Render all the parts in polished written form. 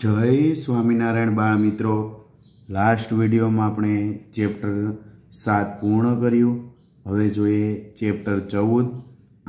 जय स्वामीनारायण बाळ मित्रों, last video में अपने चेप्टर 7 पूर्ण कर्યું। હવે જોઈએ ચેપ્ટર 14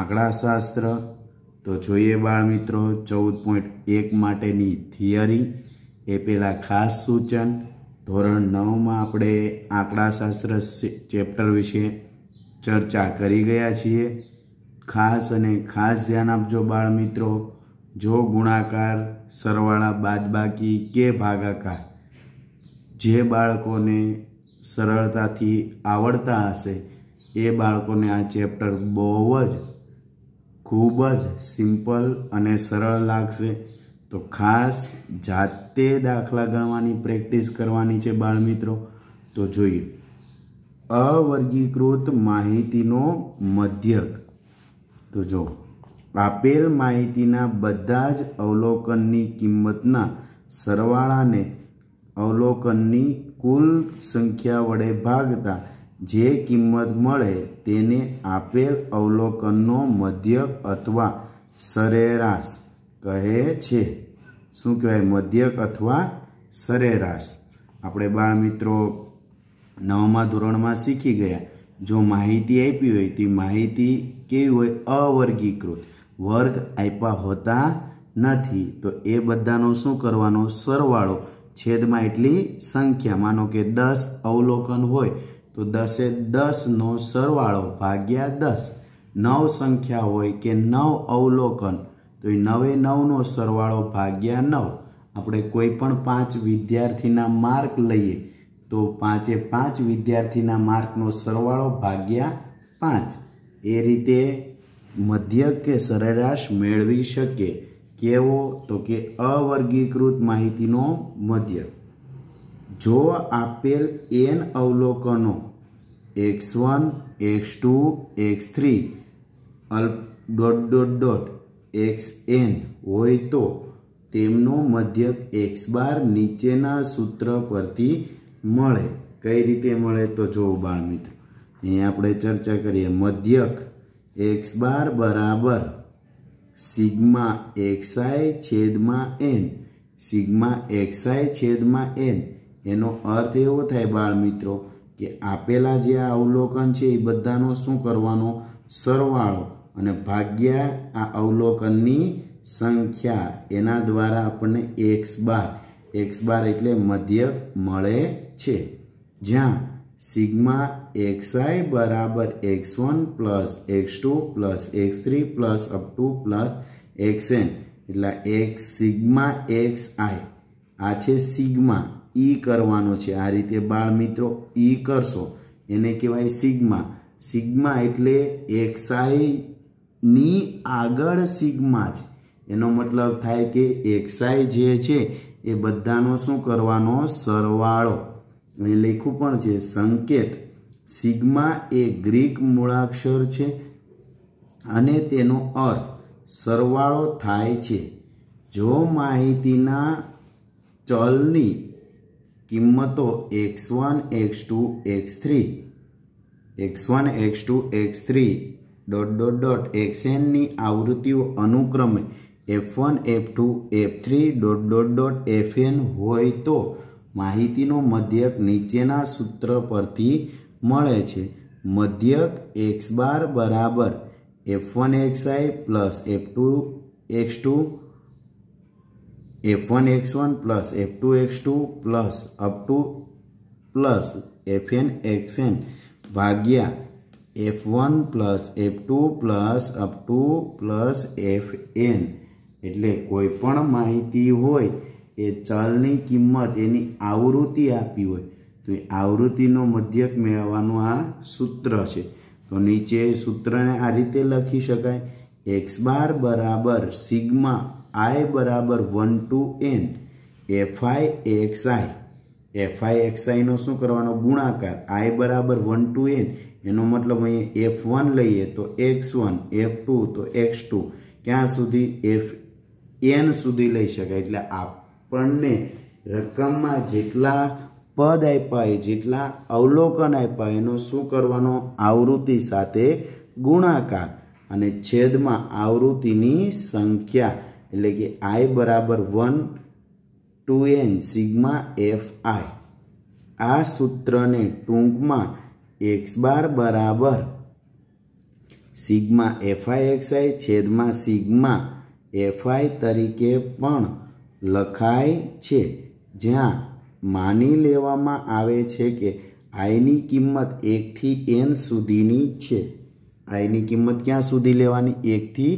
આંકડાશાસ્ત્ર। તો જોઈએ બાળ મિત્રો 14.1 માટેની થિયરી એ પહેલા ખાસ સૂચન। ધોરણ 9 માં આપણે આંકડાશાસ્ત્ર ચેપ્ટર વિશે ચર્ચા કરી ગયા છીએ। ખાસ અને ખાસ ધ્યાન આપજો બાળ મિત્રો, जो गुणाकार सरवाळा बादबाकी के भागाकार जे बाळकोने सरलताथी आवड़ता हशे ए बाळकोने आ चेप्टर बहुज खूब ज सिंपल अने सरल लागशे। तो खास जाते दाखला गणवानी प्रेक्टिस करवानी छे बाळ मित्रों। तो जोईए अवर्गीकृत माहितीनो मध्यक। तो जो आपेल माहितीना बधा ज अवलोकननी किंमतना सरवाळाने अवलोकननी कुल संख्या वडे भागता जे किंमत मळे तेने आपेल अवलोकननो मध्यक अथवा सरेराश कहे छे। शुं कहेवाय? मध्यक अथवा सरेराश। आपणे बाळ मित्रों 9मा धोरणमां शीखी गया, जो माहिती आपी होय ती माहिती केवी होय? अवर्गीकृत। वर्ग आप्या होता नहीं तो ए बधानो शुं करवानो? सरवाळो छेदमां एटली संख्या। मानो के 10 अवलोकन होय तो 10 ए 10 नो सरवाळो भाग्या 10। 9 संख्या होय के 9 अवलोकन तो 9 ए 9 नो सरवाळो भाग्या 9। आपणे कोई पण 5 विद्यार्थीना मार्क लईए तो 5 ए 5 विद्यार्थीना मार्कनो सरवाळो भाग्या 5। ए रीते मध्यक के सरेराश मेळवी शके। केवो? तो के अवर्गीकृत माहितीनो मध्यक। जो आपेल n अवलोकनो x1 x2 x3 xn होय तो तेमनो मध्यक x बार नीचेना सूत्र परथी मळे। कई रीते मळे? तो जो बाळ मित्र अहीं आपणे चर्चा करीए। मध्यक x बार बराबर sigma xi छेदमा n। Sigma xi छेदमा n एनो अर्थ एवो थाय बाळ मित्रों के आपेला जे अवलोकन छे ए बधानो शुं करवानो? सरवाळो अने भाग्या आ अवलोकननी संख्या। एना द्वारा आपणे x बार एटले मध्यक मळे छे। ज्यां सिग्मा xi बराबर x1 plus x2 plus x3 plus up two plus xn एटले x सिग्मा xi आ छे सिग्मा ई करवानो छे। आ रीते बाळ मित्रों ई करशो एने कहेवाय सिग्मा। सिग्मा एटले xi नी आगळ सिग्मा ज। एनो मतलब थाय के xi जे छे ए बधानो शुं करवानो? सरवाळो। लख्યું पण छे संकेत। सिग्मा ए ग्रीक मूळाक्षर छे अने तेनो अर्थ सरवाळो थाय छे। जो माहितीना चलनी किंमतो x1 x2 x3 xn नी आवृत्तिओ अनुक्रमे f1 f2 f3 fn होय तो माहितीनो मध्यक नीचेना सूत्र परथी मळे छे। मध्यक x बार बराबर f1 xi plus f2 x2 f1 x1 plus f2 x2 plus up two plus fn xn भाग्या f1 plus f2 plus up two plus fn। एटले कोई पण माहिती होय ए चलनी किंमत एनी आवृत्ति आपी होय तो ए आवृत्तिनो मध्यक मेळववानुं आ सूत्र छे। तो नीचे सूत्रने आ रीते लखी शकाय। x बार बराबर सिग्मा i बराबर 1 to n fi xi नो शुं करवानो? गुणाकार। i बराबर 1 to n एनो मतलब अहीं f1 लईए तो x1 f2 तो x2 क्या सुधी? fn सुधी लई शकाय। एटले आपणे रकममां जेटला पद आप्या होय, जेटला अवलोकन आप्या होय एनो शुं करवानो? आवृत्ति साथे गुणाकार अने छेदमां आवृत्तिनी संख्या एटले के i बराबर 1 2n સિગ્મા fi। આ સૂત્રને ટૂંકમાં x બાર બરાબર સિગ્મા fi છેદમાં સિગ્મા fi તરીકે પણ લખાય છે, જ્યાં માની લેવામાં આવે છે કે i ની કિંમત 1 થી n સુધીની છે। i ની કિંમત ક્યાં સુધી લેવાની? 1 થી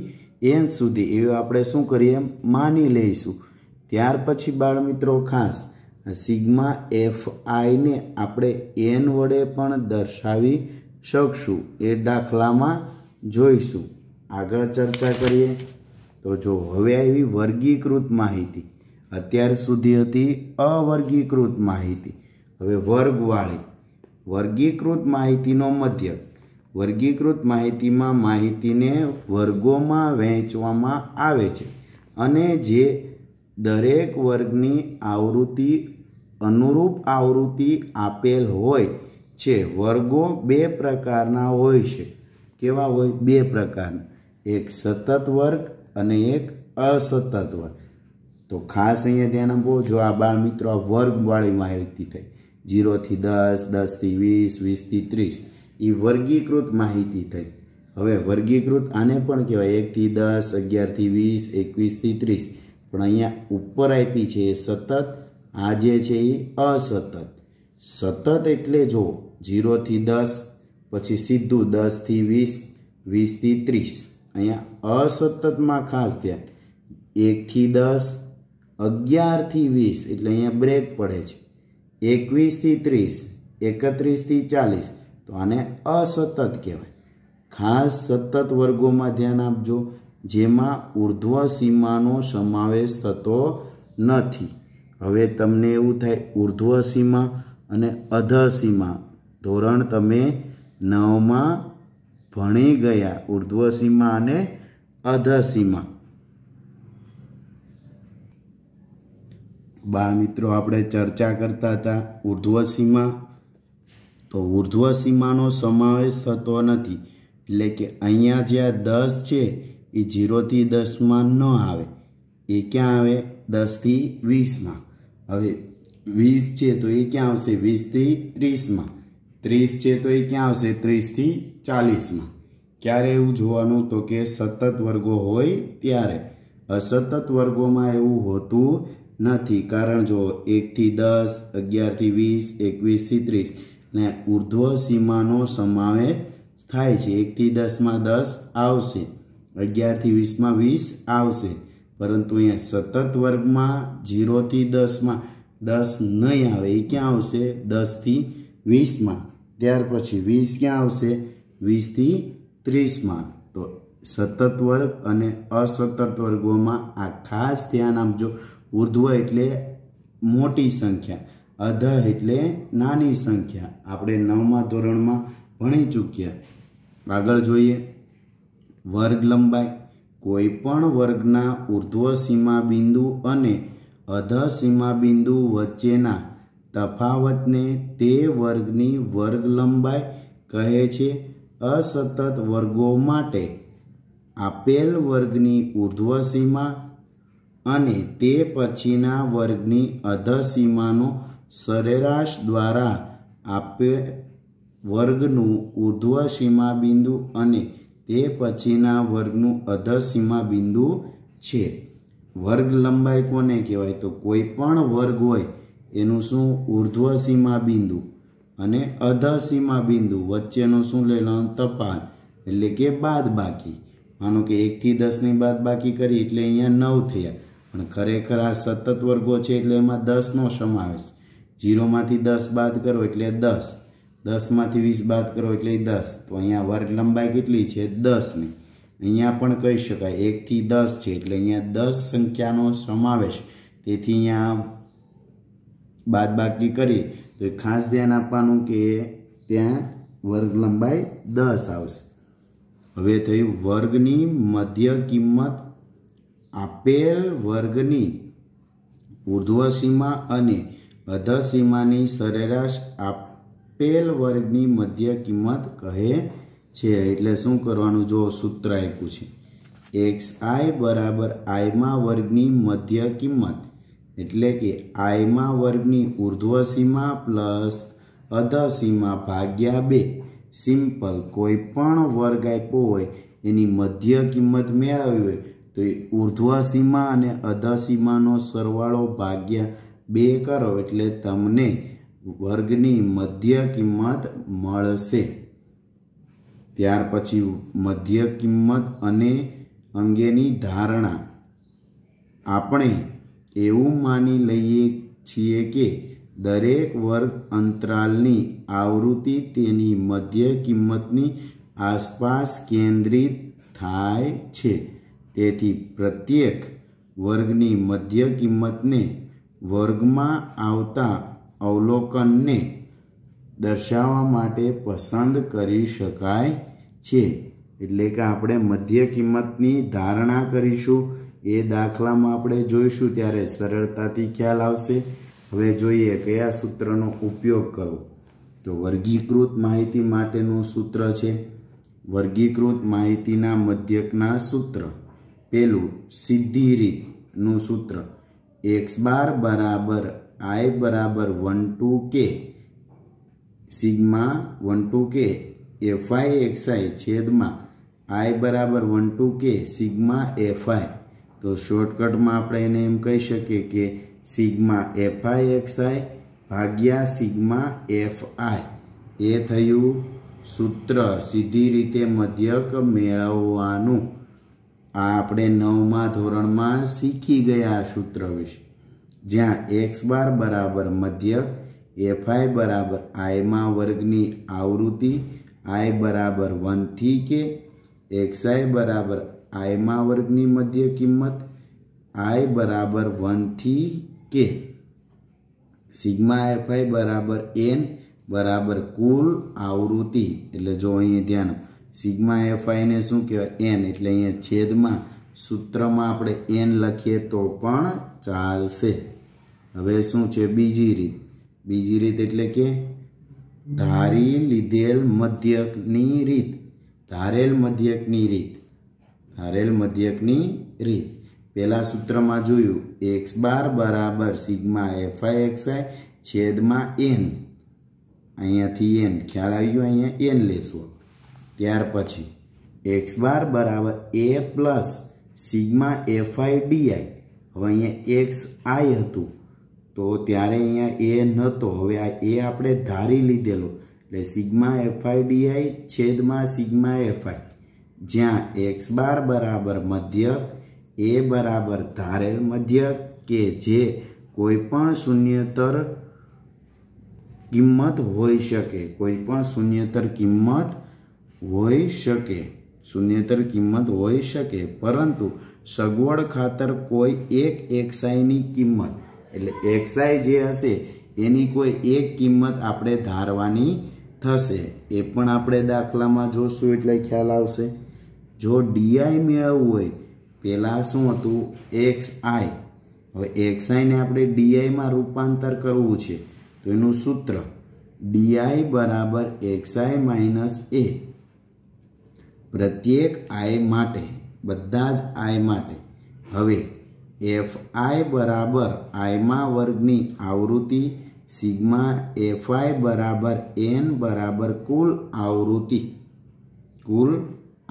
n સુધી, એવું આપણે શું કરીએ? માની લઈશું। ત્યાર પછી બાળ મિત્રો ખાસ સિગ્મા fi ને આપણે n વડે પણ દર્શાવી શકશું, એ દાખલામાં જોઈશું। આગળ ચર્ચા કરીએ તો જો હવે આવી વર્ગીકૃત માહિતી, અત્યાર સુધી હતી અવર્ગીકૃત માહિતી, હવે વર્ગવાળી। વર્ગીકૃત માહિતીનો મધ્યક। વર્ગીકૃત માહિતીમાં માહિતીને વર્ગોમાં વહેંચવામાં આવે છે અને જે દરેક વર્ગની આવૃત્તિ અનુરૂપ આવૃત્તિ આપેલ હોય છે। વર્ગો બે પ્રકારના હોય છે। કેવા હોય? બે પ્રકારના, એક સતત વર્ગ અને એક અસતત વર્ગ। તો ખાસ અહીંયા ધ્યાન આપો, જો આ બાળ મિત્રો આ વર્ગવાળી માહિતી થઈ, 0 થી 10, 10 થી 20, 20 થી 30, એ વર્ગીકૃત માહિતી થઈ। હવે વર્ગીકૃત આને પણ કહેવાય 1 થી 10, 11 થી 20, 21 થી 30, પણ અહીંયા ઉપર આપી છે એ સતત, આ જે છે એ અસતત। સતત એટલે જો 0 થી 10, પછી સીધું 10 થી 20, 20 થી 30। અહીંયા અસતતમાં ખાસ ધ્યાન, 1 થી 10, 11 થી 20 એટલે અહીંયા બ્રેક પડે છે, 21 થી 30, 31 થી 40, તો આને અસતત કહેવાય। ખાસ સતત વર્ગોમાં ધ્યાન આપજો, જેમાં ઉર્ધ્વ સીમાનો સમાવેશ થતો નથી। હવે તમને એવું થાય ઉર્ધ્વ સીમા અને અધઃ સીમા, ધોરણ તમે 9માં ભણી ગયા, ઉર્ધ્વ સીમા અને અધઃ સીમા। બાળ મિત્રો આપણે ચર્ચા કરતા હતા ઉર્ધ્વ સીમા, તો ઉર્ધ્વ સીમાનો સમાવેશ થતો નથી, એટલે કે અહીંયા જે આ 10 છે એ 0 થી 10માં ન આવે, એ ક્યાં આવે? 10 થી 20માં। હવે 20 છે તો એ ક્યાં આવશે? 20 થી 30માં। 30 છે તો એ ક્યાં આવશે? 30 થી 40માં। ક્યારે એવું જોવાનું? તો કે સતત વર્ગો હોય ત્યારે। અસતત વર્ગોમાં એવું હોતું નથી, કારણ જો 1 થી 10, 11 થી 20, 21 થી 30 ને ઉર્ધ્વ સીમાનો સમાવેશ થાય છે। 1 થી 10માં 10 આવશે, 11 થી 20માં 20 આવશે, પરંતુ અહીંયા સતત વર્ગમાં 0 થી 10માં 10 નહીં આવે, એ ક્યાં આવશે? 10 થી 20માં। ત્યાર પછી 20 ક્યાં આવશે? 20 થી 30માં। તો સતત વર્ગ અને અસતત વર્ગોમાં આ ખાસ ધ્યાન આપજો। ઉર્ધ્વ એટલે મોટી સંખ્યા, અધઃ એટલે નાની સંખ્યા, આપણે 9મા ધોરણમાં ભણી ચૂક્યા। આગળ જોઈએ વર્ગ લંબાઈ। કોઈ પણ વર્ગના ઉર્ધ્વ સીમા બિંદુ અને અધઃ સીમા બિંદુ વચ્ચેના તફાવતને તે વર્ગની વર્ગ લંબાઈ કહે છે। અસતત વર્ગો માટે આપેલ વર્ગની ઉર્ધ્વ સીમા અને તે પછીના વર્ગની અધઃ સીમાનો સરેરાશ દ્વારા આપેલ વર્ગનું ઉર્ધ્વ સીમા બિંદુ અને તે પછીના વર્ગનું અધઃ સીમા બિંદુ છે। વર્ગ લંબાઈ કોને કહેવાય? તો કોઈ પણ વર્ગ હોય એનું શું? ઉર્ધ્વ સીમા બિંદુ અને અધઃ સીમા બિંદુ વચ્ચેનો શું લેવાનો? તફાવત, એટલે કે બાદબાકી। માનો કે 1 થી 10 ની બાદબાકી કરી એટલે અહીંયા 9 થયા, પણ ખરેખર આ સતત વર્ગો છે એટલે એમાં 10નો સમાવેશ। 0માંથી 10 બાદ કરો એટલે 10, 10માંથી 20 બાદ કરો એટલે 10, તો અહીંયા વર્ગ લંબાઈ કેટલી છે? 10ની। અહીંયા પણ કહી શકાય 1 થી 10 છે એટલે અહીંયા 10 સંખ્યાનો સમાવેશ, તેથી અહીંયા બાદબાકી કરી તો ખાસ ધ્યાન આપવાનું કે ત્યાં વર્ગ લંબાઈ 10 આવશે। હવે થયું વર્ગની મધ્ય કિંમત। આપેલ વર્ગની ઉર્ધ્વ સીમા અને અધઃ સીમાની સરેરાશ આપેલ વર્ગની મધ્ય કિંમત કહે છે। એટલે શું કરવાનું? જો સૂત્ર આપ્યું છે xi બરાબર i માં વર્ગની મધ્ય કિંમત, એટલે કે આઈમાં વર્ગની ઉર્ધ્વ સીમા પ્લસ અધર સીમા ભાગ્યા 2. સિમ્પલ. કોઈ પણ વર્ગ આપ્યો હોય એની મધ્ય કિંમત મેળવવી હોય તો એ ઉર્ધ્વ સીમા અને અધર સીમાનો સરવાળો ભાગ્યા 2 કરો એટલે તમને વર્ગની મધ્ય કિંમત મળશે. ત્યાર પછી મધ્ય કિંમત અને અંગેની ધારણા. આપણે એવું માની લઈએ છીએ કે દરેક વર્ગ અંતરાલની આવૃત્તિ તેની મધ્ય કિંમતની આસપાસ કેન્દ્રિત થાય છે. તેથી પ્રત્યેક વર્ગની મધ્ય કિંમતને વર્ગમાં આવતા અવલોકનને દર્શાવવા માટે પસંદ કરી શકાય છે. એટલે કે આપણે મધ્ય કિંમતની ધારણા કરીશું. એ દાખલામાં આપણે જોઈશું ત્યારે સરળતાથી ખ્યાલ આવશે. હવે જોઈએ કયા સૂત્રનો ઉપયોગ કરવો. તો વર્ગીકૃત માહિતી માટેનું સૂત્ર છે. વર્ગીકૃત માહિતીના મધ્યકના સૂત્ર. પહેલું સીધી રીતનું સૂત્ર. x બાર બરાબર i બરાબર 1 to k sigma 1 to k fi xi છેદમાં i બરાબર 1 to k સિગ્મા fi. તો શોર્ટકટમાં આપણે એને એમ કહી શકીએ કે સિગ્મા fi xi ભાગ્યા સિગ્મા fi. એ થયું સૂત્ર સીધી રીતે મધ્યક મેળવવાનું. આ આપણે 9મા ધોરણમાં શીખી ગયા સૂત્ર વિશે, જ્યાં x બાર બરાબર મધ્યક, fi બરાબર આઈમાં વર્ગની આવૃત્તિ, i બરાબર 1 થી k, xi બરાબર આઈમાં વર્ગની મધ્ય કિંમત, i બરાબર 1 થી k, સિગ્મા fi બરાબર n બરાબર કુલ આવૃત્તિ. એટલે જો અહીંયા ધ્યાન, સિગ્મા fi ને શું કહેવાય? n. એટલે અહીંયા છેદમાં સૂત્રમાં આપણે n લખીએ તો પણ ચાલશે. હવે શું છે બીજી રીત? બીજી રીત એટલે કે ધારી લીધેલ મધ્યકની રીત. ધારેલ મધ્યકની રીત. ધારેલ મધ્યકની રીત. પહેલા સૂત્રમાં જોયું x બાર બરાબર સિગ્મા fi xi છેદમાં n. અહીંયાથી n ખ્યાલ આવી ગયો, અહીંયા n લેશું. ત્યાર પછી x બાર બરાબર a plus sigma fi di. હવે અહીંયા x i હતું તો ત્યારે અહીંયા a નહોતો, હવે આ a આપણે ધારી લીધેલો એટલે સિગ્મા fi di છેદમાં સિગ્મા fi, જ્યાં x બાર બરાબર મધ્યક, a બરાબર ધારેલ મધ્યક કે જે કોઈ પણ શૂન્યતર કિંમત હોઈ શકે. કોઈ પણ શૂન્યતર કિંમત હોઈ શકે. શૂન્યતર કિંમત હોઈ શકે, પરંતુ સગવડ ખાતર કોઈ એક xi ની કિંમત, એટલે xi જે હશે એની કોઈ એક કિંમત આપણે ધારવાની થશે. એ પણ આપણે દાખલામાં જોશું એટલે ખ્યાલ આવશે. જો di મેળવવું હોય, પહેલાં શું હતું? xi. હવે xi ને આપણે di માં રૂપાંતર કરવું છે તો એનું સૂત્ર di બરાબર xi માઇનસ a. પ્રત્યેક i માટે, બધા જ i માટે. હવે fi બરાબર આઈમાં વર્ગની આવૃત્તિ, સિગ્મા fi બરાબર n બરાબર કુલ આવૃત્તિ. કુલ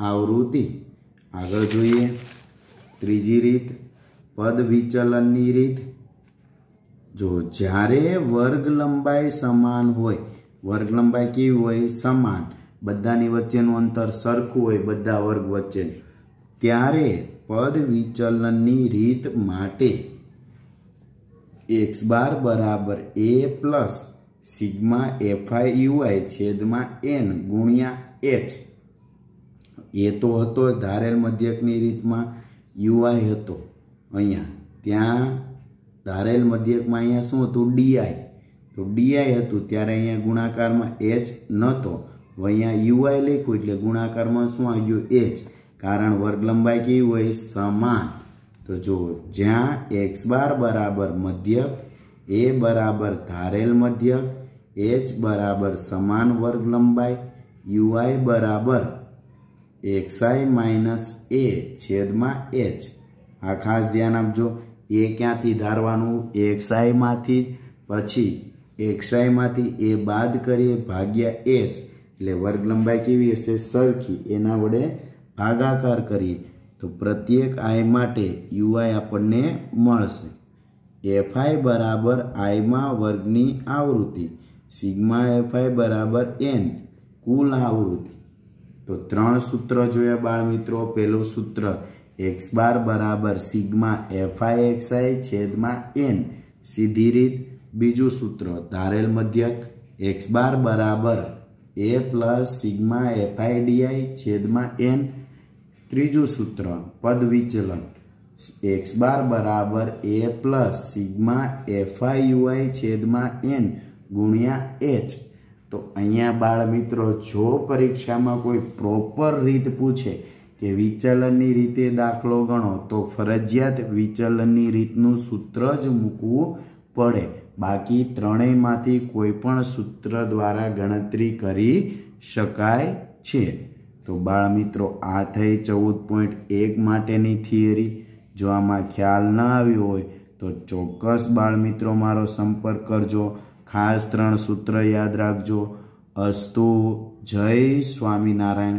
આવૃત્તિ. આગળ જોઈએ ત્રીજી રીત, પદ વિચલનની રીત. જો જ્યારે વર્ગ લંબાઈ સમાન હોય, વર્ગ લંબાઈ કેવી હોય? સમાન, બધાની વચ્ચેનું અંતર સરખું હોય બધા વર્ગ વચ્ચે, ત્યારે પદ વિચલનની રીત માટે x બાર બરાબર a plus sigma fi ui છેદમાં n ગુણ્યા h. એ તો હતો ધારેલ મધ્યકની રીતમાં, ui હતો અહીંયા. ત્યાં ધારેલ મધ્યકમાં અહીંયા શું હતું? di. તો di હતું ત્યારે અહીંયા ગુણાકારમાં h નહોતો. અહીંયા ui લખ્યું એટલે ગુણાકારમાં શું આવી ગયું? h. કારણ વર્ગ લંબાઈ કેવી હોય? સમાન. તો જો જ્યાં x બાર બરાબર મધ્યક, a બરાબર ધારેલ મધ્યક, h બરાબર સમાન વર્ગ લંબાઈ, ui બરાબર xi માઇનસ a છેદમાં h. આ ખાસ ધ્યાન આપજો. એ ક્યાંથી ધારવાનું? XI માંથી, પછી XI માંથી એ બાદ કરીએ ભાગ્યા h, એટલે વર્ગ લંબાઈ કેવી હશે? સરખી. એના વડે ભાગાકાર કરીએ તો પ્રત્યેક i માટે ui આપણને મળશે. fi બરાબર i માં વર્ગની આવૃત્તિ, સિગ્મા fi બરાબર n કુલ આવૃત્તિ. તો 3 સૂત્ર જોયા બાળ મિત્રો. પહેલું સૂત્ર x બાર બરાબર સિગ્મા fi xi છેદમાં n, સીધી રીત. બીજું સૂત્ર ધારેલ મધ્યક x બાર બરાબર a plus sigma fi di છેદમાં n. ત્રીજું સૂત્ર પદ વિચલન x બાર બરાબર a plus sigma fi ui છેદમાં n ગુણ્યા h. તો અહીંયા બાળ મિત્રો જો પરીક્ષામાં કોઈ પ્રોપર રીત પૂછે કે વિચલનની રીતે દાખલો ગણો તો ફરજિયાત વિચલનની રીતનું સૂત્ર જ મૂકવું પડે. બાકી ત્રણેયમાંથી કોઈ પણ સૂત્ર દ્વારા ગણતરી કરી શકાય છે. તો બાળ મિત્રો આ થઈ 14.1 માટેની થિયરી. જો આમાં ખ્યાલ ન આવ્યો હોય તો ચોક્કસ બાળ મિત્રો મારો સંપર્ક કરજો. ખાસ 3 સૂત્ર યાદ રાખજો. અસ્તુ. જય સ્વામિનારાયણ.